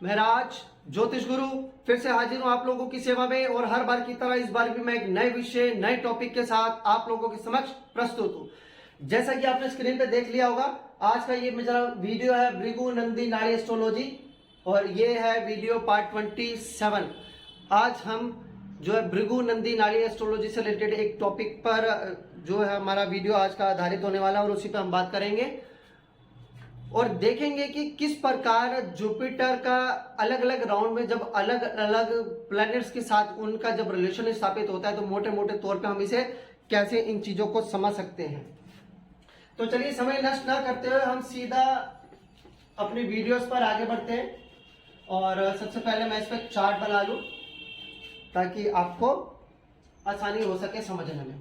महराज ज्योतिष गुरु फिर से हाजिर हूं आप लोगों की सेवा में और हर बार की तरह इस बार भी मैं एक नए विषय नए टॉपिक के साथ आप लोगों के समक्ष प्रस्तुत हूं। जैसा कि आपने स्क्रीन पे देख लिया होगा, आज का ये मेरा वीडियो है भृगु नंदी नाड़ी एस्ट्रोलॉजी और ये है वीडियो पार्ट 27। आज हम जो है भृगु नंदी नाड़ी एस्ट्रोलॉजी से रिलेटेड एक टॉपिक पर जो है हमारा वीडियो आज का आधारित होने वाला है और उसी पर हम बात करेंगे और देखेंगे कि किस प्रकार जुपिटर का अलग अलग राउंड में जब अलग अलग प्लैनेट्स के साथ उनका जब रिलेशन स्थापित होता है तो मोटे मोटे तौर पे हम इसे कैसे इन चीजों को समझ सकते हैं। तो चलिए समय नष्ट ना करते हुए हम सीधा अपनी वीडियोस पर आगे बढ़ते हैं और सबसे पहले मैं इस पर चार्ट बना लूं ताकि आपको आसानी हो सके समझने में।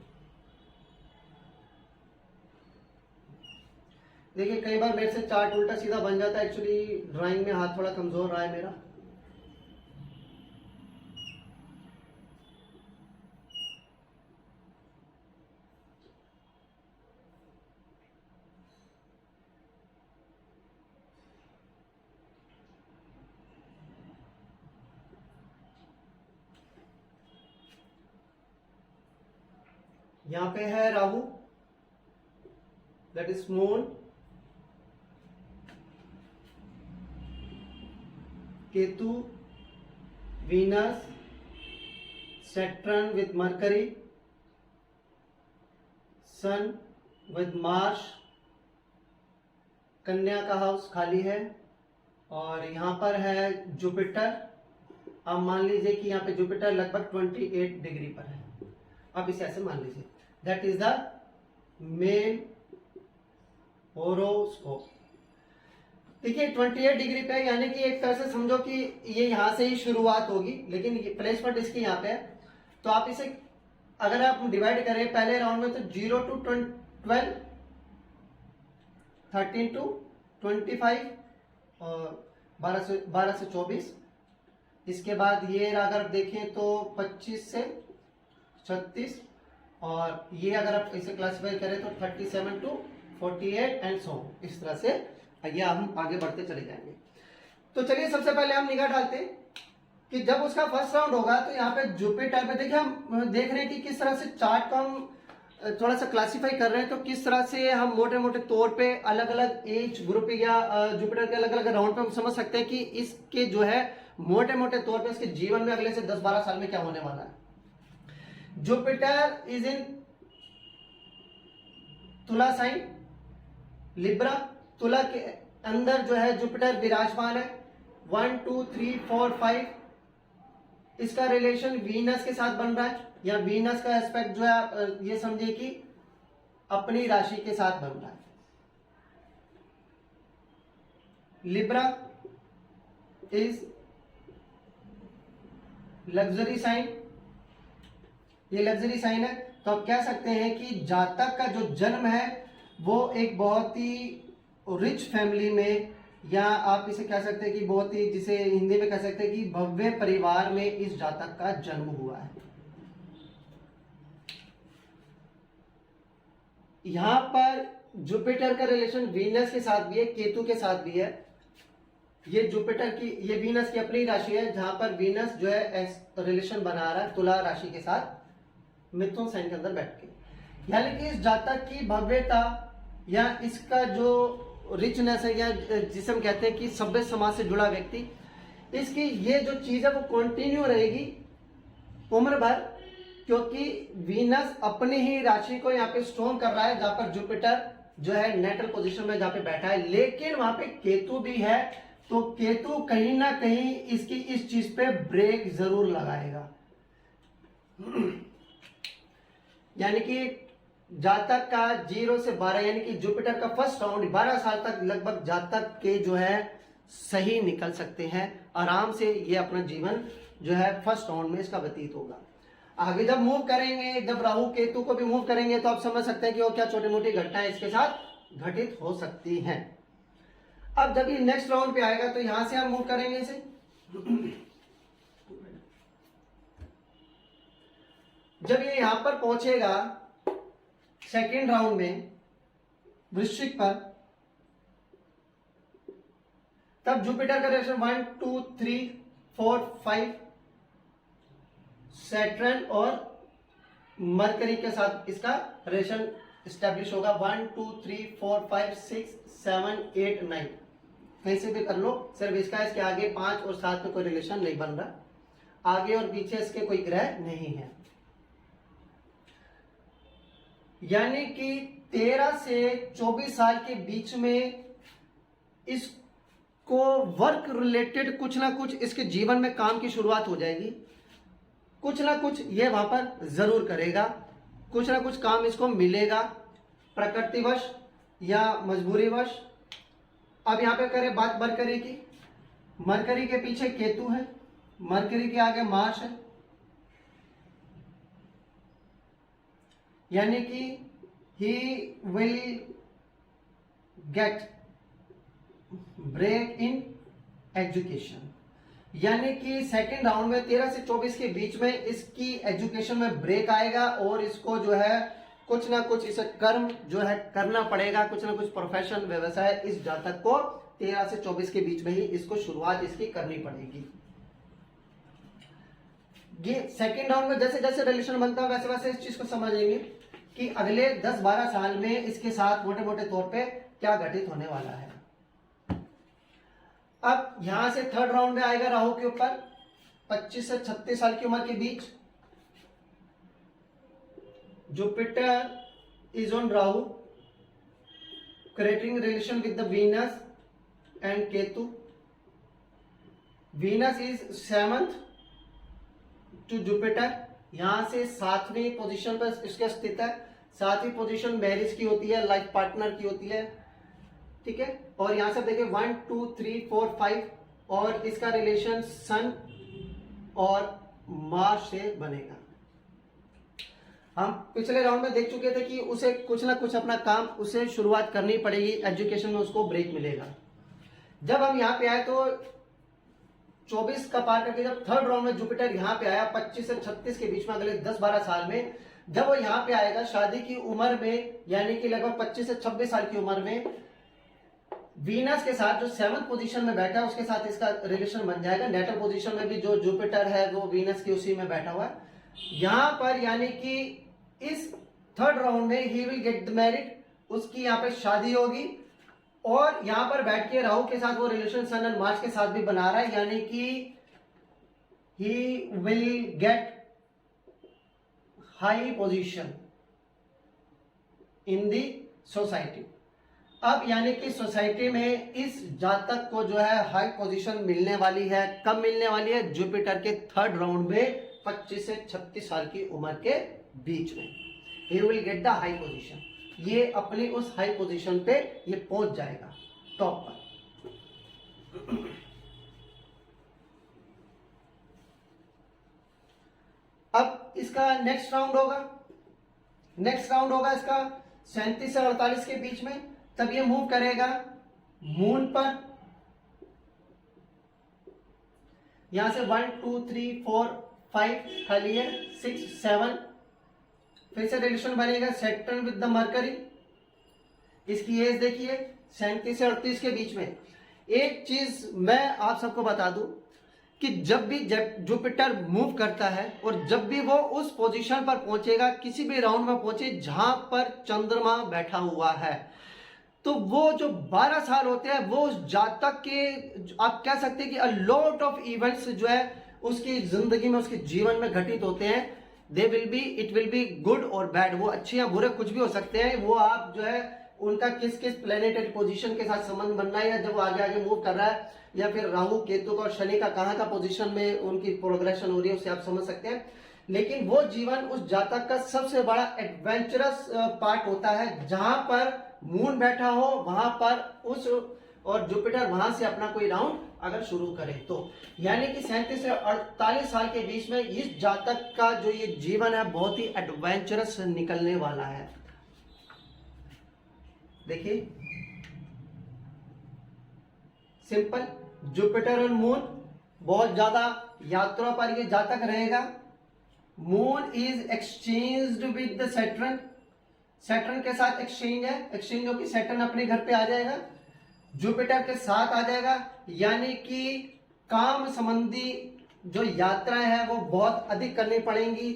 देखिए कई बार मेरे से चार्ट उल्टा सीधा बन जाता है, एक्चुअली ड्राइंग में हाथ थोड़ा कमजोर रहा है मेरा। यहां पे है Rahu, that is moon, Ketu, Venus, Saturn with mercury, sun with Mars, कन्या का हाउस खाली है और यहां पर है जुपिटर। अब मान लीजिए कि यहां पे जुपिटर लगभग 28 डिग्री पर है। अब इसे ऐसे मान लीजिए that is the main horoscope. देखिए 28 डिग्री पे यानी कि एक तरह से समझो कि ये यहां से ही शुरुआत होगी, लेकिन ये प्लेसमेंट इसकी यहां पे है। तो आप इसे अगर आप डिवाइड करें पहले राउंड में तो 0 to 12, 13 to 25 और 12 से 24। इसके बाद ये अगर देखें तो 25 से 36 और ये अगर आप इसे क्लासिफाई करें तो 37 to 48 एंड सो इस तरह से ये हम आगे बढ़ते चले जाएंगे। तो चलिए सबसे पहले हम निगाह डालते हैं कि जब उसका फर्स्ट राउंड होगा तो यहाँ पे जुपिटर पे देखिए हम देख रहे हैं कि किस तरह से चार्ट को हम थोड़ा सा क्लासिफाई कर रहे हैं। तो किस तरह से हम मोटे मोटे तौर पे अलग अलग एज ग्रुप या जुपिटर के अलग अलग राउंड पे हम समझ सकते हैं कि इसके जो है मोटे मोटे तौर पे इसके जीवन में अगले से 10-12 साल में क्या होने वाला है। जुपिटर इज इन तुला साइन, लिब्रा। तुला के अंदर जो है जुपिटर विराजमान है। 1 2 3 4 5 इसका रिलेशन वीनस के साथ बन रहा है या वीनस का एस्पेक्ट जो है ये समझिए कि अपनी राशि के साथ बन रहा है। लिब्रा इज लग्जरी साइन, ये लग्जरी साइन है। तो आप कह सकते हैं कि जातक का जो जन्म है वो एक बहुत ही रिच फैमिली में या आप इसे कह सकते हैं कि बहुत ही जिसे हिंदी में कह सकते हैं कि भव्य परिवार में इस जातक का जन्म हुआ है। यहां पर जुपिटर का रिलेशन वीनस के साथ भी है, केतु के साथ भी है। ये जुपिटर की ये वीनस की अपनी राशि है जहां पर वीनस जो है रिलेशन बना रहा है तुला राशि के साथ मिथुन साइन के अंदर बैठ के। यानी कि इस जातक की भव्यता या इसका जो रिचनेस है या जिसे हम कहते हैं कि सभ्य समाज से जुड़ा व्यक्ति, इसकी ये जो चीज है वो कंटिन्यू रहेगी उम्र भर, क्योंकि वीनस अपनी ही राशि को यहाँ पे स्ट्रॉन्ग कर रहा है जहां पर जुपिटर जो है नेट्रल पोजीशन में जहां पे बैठा है। लेकिन वहां पे केतु भी है तो केतु कहीं ना कहीं इसकी इस चीज पे ब्रेक जरूर लगाएगा। यानी कि जातक का 0 से 12 यानी कि जुपिटर का फर्स्ट राउंड 12 साल तक लगभग जातक के जो है सही निकल सकते हैं। आराम से ये अपना जीवन जो है फर्स्ट राउंड में इसका व्यतीत होगा। आगे जब मूव करेंगे, जब राहु केतु को भी मूव करेंगे तो आप समझ सकते हैं कि वो क्या छोटी मोटी घटनाएं इसके साथ घटित हो सकती हैं। अब जब ये नेक्स्ट राउंड पे आएगा तो यहां से हम मूव करेंगे इसे। जब ये यहां पर पहुंचेगा सेकेंड राउंड में वृश्चिक पर, तब जुपिटर का रिलेशन 1 2 3 4 5 सैटर्न और मरकरी के साथ इसका रिलेशन स्टैब्लिश होगा। 1 2 3 4 5 6 7 8 9 कहीं से भी कर लो, सिर्फ इसका इसके आगे 5 और 7 में कोई रिलेशन नहीं बन रहा, आगे और पीछे इसके कोई ग्रह नहीं है। यानी कि 13 से 24 साल के बीच में इसको वर्क रिलेटेड कुछ ना कुछ इसके जीवन में काम की शुरुआत हो जाएगी। कुछ ना कुछ ये वहां पर जरूर करेगा, कुछ ना कुछ काम इसको मिलेगा, प्रकृतिवश या मजबूरीवश। अब यहां पे करें बात मरकरी की, मरकरी के पीछे केतु है, मरकरी के आगे मार्स है, यानी कि he will get break in education. यानी कि सेकेंड राउंड में 13 से 24 के बीच में इसकी एजुकेशन में ब्रेक आएगा और इसको जो है कुछ ना कुछ इसे कर्म जो है करना पड़ेगा, कुछ ना कुछ प्रोफेशन व्यवसाय इस जातक को 13 से 24 के बीच में ही इसको शुरुआत इसकी करनी पड़ेगी। ये सेकेंड राउंड में जैसे जैसे रिलेशन बनता है वैसे वैसे इस चीज को समझेंगे कि अगले 10-12 साल में इसके साथ मोटे मोटे तौर पे क्या घटित होने वाला है। अब यहां से थर्ड राउंड में आएगा राहु के ऊपर 25 से 36 साल की उम्र के बीच। Jupiter is on Rahu creating relation with the Venus and Ketu. Venus is 7th to Jupiter, यहां से 7वीं पोजीशन पर इसका स्थित है। 7वीं पोजीशन मैरिज की होती है, लाइफ पार्टनर की होती है, ठीक है। और यहां से देखिए 1 2 3 4 5 और इसका रिलेशन सन और मार्स से बनेगा। हम पिछले राउंड में देख चुके थे कि उसे कुछ ना कुछ अपना काम उसे शुरुआत करनी पड़ेगी, एजुकेशन में उसको ब्रेक मिलेगा। जब हम यहाँ पे आए तो 24 का पार करके जब थर्ड राउंड में जुपिटर यहाँ पे आया 25 से 36 के बीच में अगले 10-12 साल में, जब वो यहाँ पे आएगा शादी की उम्र में, यानी कि लगभग 25 से 26 साल की उम्र में वीनस के साथ जो 7th पोजीशन में बैठा है उसके साथ इसका रिलेशन बन जाएगा। नेटल पोजीशन में भी जो जुपिटर है वो वीनस की उसी में बैठा हुआ है। यहां पर यानी कि इस थर्ड राउंड में ही विल गेट मैरिड, उसकी यहाँ पे शादी होगी। और यहां पर बैठ के राहु के साथ वो रिलेशन सन एंड मार्स के साथ भी बना रहा है, यानी कि he will get high position in the society. अब यानी कि सोसाइटी में इस जातक को जो है हाई पोजीशन मिलने वाली है। कब मिलने वाली है? जुपिटर के थर्ड राउंड में 25 से 36 साल की उम्र के बीच में ही will get the high position. ये अपनी उस हाई पोजीशन पे ये पहुंच जाएगा टॉप पर। अब इसका नेक्स्ट राउंड होगा इसका 37 से 48 के बीच में। तब ये मूव करेगा मून पर, यहां से 1 2 3 4 5 खाली है, 6 7 फिर से रिलेशन बनेगा सैटर्न विद द मरकरी। इसकी एज देखिए 37 से 38 के बीच में। एक चीज मैं आप सबको बता दूं कि जब भी जुपिटर मूव करता है और जब भी वो उस पोजीशन पर पहुंचेगा, किसी भी राउंड में पहुंचे जहां पर चंद्रमा बैठा हुआ है, तो वो जो 12 साल होते हैं वो उस जातक के आप कह सकते हैं कि अ लॉट ऑफ इवेंट्स जो है उसकी जिंदगी में, उसके जीवन में घटित होते हैं। इट विल बी गुड और बैड, वो अच्छे या बुरे कुछ भी हो सकते हैं। वो आप जो है उनका किस किस प्लेनेटरी पोजीशन के साथ संबंध बनना है, या जब वो आगे आगे मूव कर रहा है, या फिर राहु केतु का और शनि का कहाँ का पोजीशन में उनकी प्रोग्रेशन हो रही है, उसे आप समझ सकते हैं। लेकिन वो जीवन उस जातक का सबसे बड़ा एडवेंचरस पार्ट होता है, जहां पर मून बैठा हो वहां पर उस और जुपिटर वहां से अपना कोई राउंड अगर शुरू करे तो। यानी कि 37 से 48 साल के बीच में इस जातक का जो ये जीवन है बहुत ही एडवेंचरस निकलने वाला है। देखिए सिंपल, जुपिटर और मून बहुत ज्यादा यात्रा पर ये जातक रहेगा। Moon is exchanged with the Saturn, Saturn के साथ एक्सचेंज है, एक्सचेंज होगी, सैटर्न अपने घर पे आ जाएगा, जुपिटर के साथ आ जाएगा, यानी कि काम संबंधी जो यात्राएं हैं वो बहुत अधिक करनी पड़ेंगी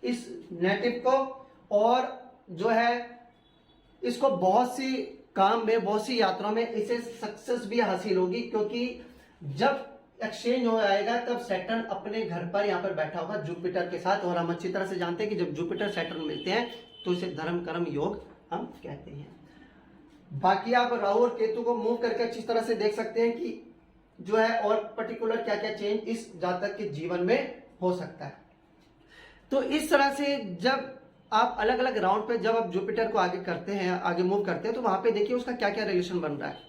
इस नेटिव को, और जो है इसको बहुत सी काम में, बहुत सी यात्राओं में इसे सक्सेस भी हासिल होगी, क्योंकि जब एक्सचेंज हो आएगा तब सैटर्न अपने घर पर यहाँ पर बैठा होगा जुपिटर के साथ। और हम अच्छी तरह से जानते हैं कि जब जुपिटर सैटर्न मिलते हैं तो इसे धर्म कर्म योग हम कहते हैं। बाकी आप राहु और केतु को मूव करके अच्छी तरह से देख सकते हैं कि जो है और पर्टिकुलर क्या क्या चेंज इस जातक के जीवन में हो सकता है। तो इस तरह से जब आप अलग अलग राउंड पे जब आप जुपिटर को आगे करते हैं, आगे मूव करते हैं, तो वहां पे देखिए उसका क्या क्या रिलेशन बन रहा है।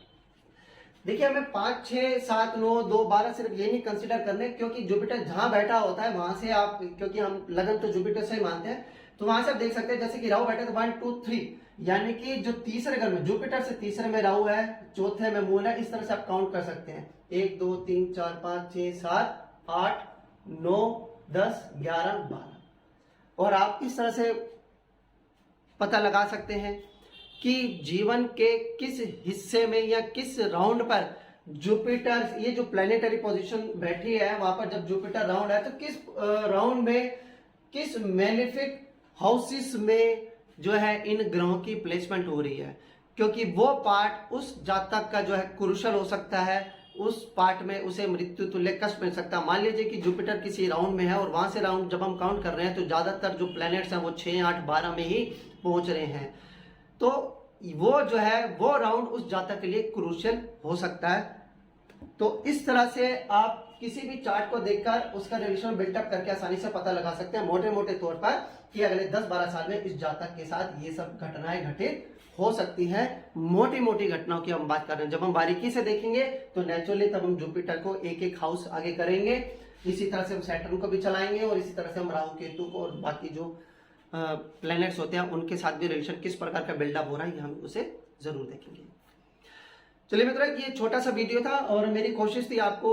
देखिए हमें 5, 6, 7, 9, 2, 12 सिर्फ ये नहीं कंसिडर करने, क्योंकि जुपिटर जहां बैठा होता है वहां से आप, क्योंकि हम लगन तो जुपिटर से ही मानते हैं, तो वहां से आप देख सकते हैं जैसे कि राहु बैठे तो 1, 2, 3, यानी कि जो तीसरे घर में जुपिटर से तीसरे में राहु है, चौथे में मून है, इस तरह से आप काउंट कर सकते हैं 1, 2, 3, 4, 5, 6, 7, 8, 9, 10, 11, 12, और आप इस तरह से पता लगा सकते हैं कि जीवन के किस हिस्से में या किस राउंड पर जुपिटर, ये जो प्लैनेटरी पोजीशन बैठी है वहां पर जब जुपिटर राउंड है तो किस राउंड में, किस मेलेफिक हाउसेस में जो है इन ग्रहों की प्लेसमेंट हो रही है, क्योंकि वो पार्ट उस जातक का जो है क्रूशल हो सकता है, उस पार्ट में उसे मृत्यु तुल्य कष्ट मिल सकता है। मान लीजिए कि जुपिटर किसी राउंड में है और वहां से राउंड जब हम काउंट कर रहे हैं तो ज्यादातर जो प्लैनेट्स हैं वो 6, 8, 12 में ही पहुंच रहे हैं, तो वो जो है वो राउंड उस जातक के लिए क्रूशियल हो सकता है। तो इस तरह से आप किसी भी चार्ट को देखकर उसका रिलेशन बिल्टअप करके आसानी से पता लगा सकते हैं मोटे मोटे तौर पर कि अगले 10-12 साल में इस जातक के साथ ये सब घटनाएं घटित हो सकती हैं। मोटी मोटी घटनाओं की हम बात कर रहे हैं, जब हम बारीकी से देखेंगे तो नेचुरली तब हम जुपिटर को एक एक हाउस आगे करेंगे, इसी तरह से हम सैटर्न को भी चलाएंगे, और इसी तरह से हम राहु केतु को और बाकी जो प्लैनेट्स होते हैं उनके साथ भी रिलेशन किस प्रकार का बिल्डअप हो रहा है ये हम उसे जरूर देखेंगे। चलिए मित्रों, ये छोटा सा वीडियो था और मेरी कोशिश थी आपको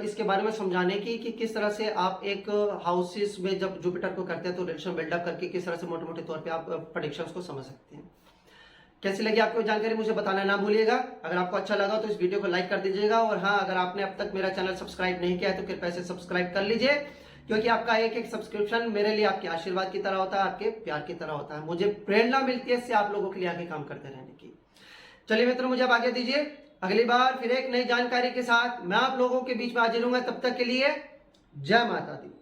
इसके बारे में समझाने की कि किस तरह से आप एक हाउसेस में जब जुपिटर को करते हैं तो रिलेशन बिल्डअप करके किस तरह से मोटे मोटे तौर पे आप प्रेडिक्शंस को समझ सकते हैं। कैसी लगी आपको जानकारी मुझे बताना ना भूलिएगा। अगर आपको अच्छा लगा तो इस वीडियो को लाइक कर दीजिएगा, और हाँ, अगर आपने अब तक मेरा चैनल सब्सक्राइब नहीं किया है तो कृपया से सब्सक्राइब कर लीजिए, क्योंकि आपका एक एक सब्सक्रिप्शन मेरे लिए आपके आशीर्वाद की तरह होता है, आपके प्यार की तरह होता है, मुझे प्रेरणा मिलती है इससे आप लोगों के लिए आगे काम करते रहने की। चलिए मित्रों, मुझे अब आगे दीजिए, अगली बार फिर एक नई जानकारी के साथ मैं आप लोगों के बीच में हाजिर हूंगा। तब तक के लिए जय माता दी।